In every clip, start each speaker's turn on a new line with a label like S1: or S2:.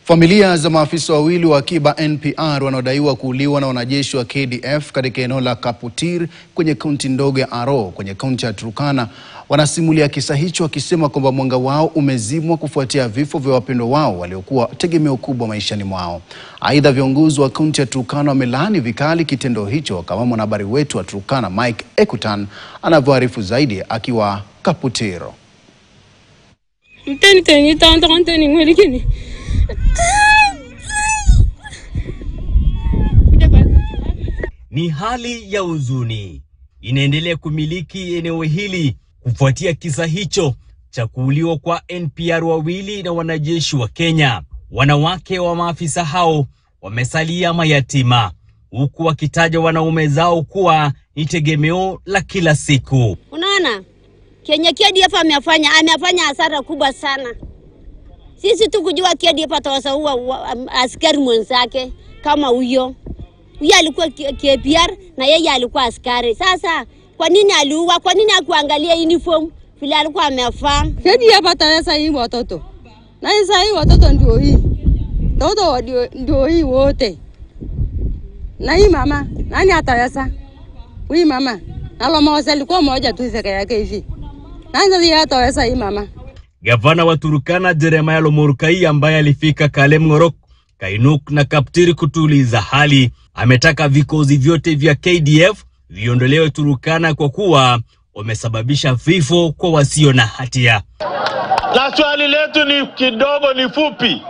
S1: Familia za maafisa wawili wa akiba NPR wanaodaiwa kuuliwa na wanajeshi wa KDF katika eneo la Kaputir kwenye kaunti ndogo ya Aro kwenye kaunti ya Turkana wanasimulia kisa hicho wakisema kwamba mwanga wao umezimwa kufuatia vifo vya wapendwa wao waliokuwa tegemeo kubwa maishani mwao. Aidha, viongozi wa kaunti ya Turkana wamelaani vikali kitendo hicho, kama mwanahabari wetu wa Turkana Mike Ekutan anavyoarifu zaidi akiwa Kaputir.
S2: Ni hali ya huzuni inaendelea kumiliki eneo hili kufuatia kisa hicho cha kuuliwa kwa NPR wawili na wanajeshi wa Kenya. Wanawake wa maafisa hao wamesalia mayatima, huku wakitaja wanaume zao kuwa ni tegemeo la kila siku.
S3: Unaona, Kenya KDF amefanya hasara kubwa sana. Sisi tukujua KDF atawasaua askari mwenzake kama huyo. Huyo alikuwa KPR na yeye alikuwa askari. Sasa kwa nini aliua? Kwa nini hakuangalia uniform vile alikuwa amevaa?
S4: KDF ataweza hii watoto. Na sasa hii watoto ndio hii. Watoto ndio hii wote. Na hii mama, nani ataweza? Huyu mama. Alomawasa alikuwa mmoja tu zake yake hivi. Nani ataweza hii mama?
S2: Gavana wa Turkana Jeremiah Lomurukai ambaye alifika Kalem Ngorok, Kainuk na Kaptiri kutuliza hali, ametaka vikosi vyote vya KDF viondolewe Turkana kwa kuwa wamesababisha vifo kwa wasio na hatia.
S5: Na swali letu ni kidogo, ni fupi.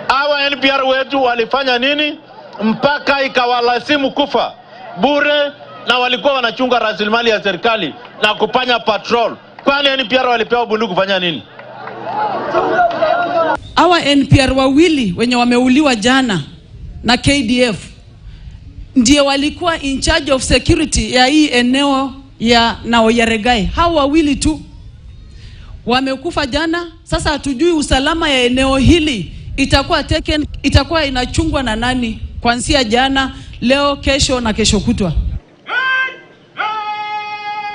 S5: Hawa NPR wetu walifanya nini mpaka ikawalazimu kufa bure, na walikuwa wanachunga rasilimali ya serikali na kufanya patrol? Kwani NPR walipewa bunduki kufanya nini?
S6: Hawa NPR wawili wenye wameuliwa jana na KDF ndiye walikuwa in charge of security ya hii eneo ya Naoyaregai. Hawa wawili tu wamekufa jana. Sasa hatujui usalama ya eneo hili itakuwa inachungwa na nani kuanzia jana, leo, kesho na kesho kutwa.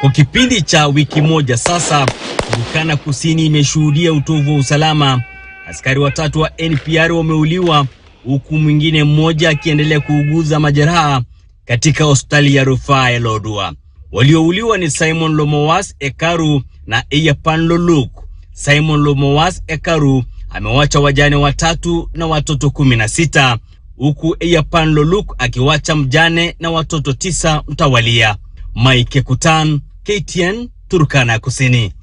S2: Kwa kipindi cha wiki moja sasa, Turkana Kusini imeshuhudia utovu wa usalama. Askari watatu wa NPR wameuliwa, huku mwingine mmoja akiendelea kuuguza majeraha katika hospitali ya rufaa ya Lodwar. Waliouliwa ni Simon Lomowas Ekaru na Eyapan Loluk. Simon Lomowas Ekaru amewacha wajane watatu na watoto 16, huku Eyapan Loluk akiwacha mjane na watoto 9 mtawalia. Mike Ekutan, KTN, Turkana Kusini.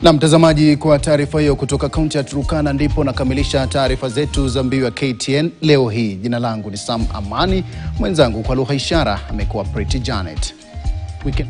S1: Na mtazamaji, kwa taarifa hiyo kutoka kaunti ya Turkana ndipo nakamilisha taarifa zetu za Mbiu ya KTN leo hii. Jina langu ni Sam Amani, mwenzangu kwa lugha ishara amekuwa Pretty Janet. Weekend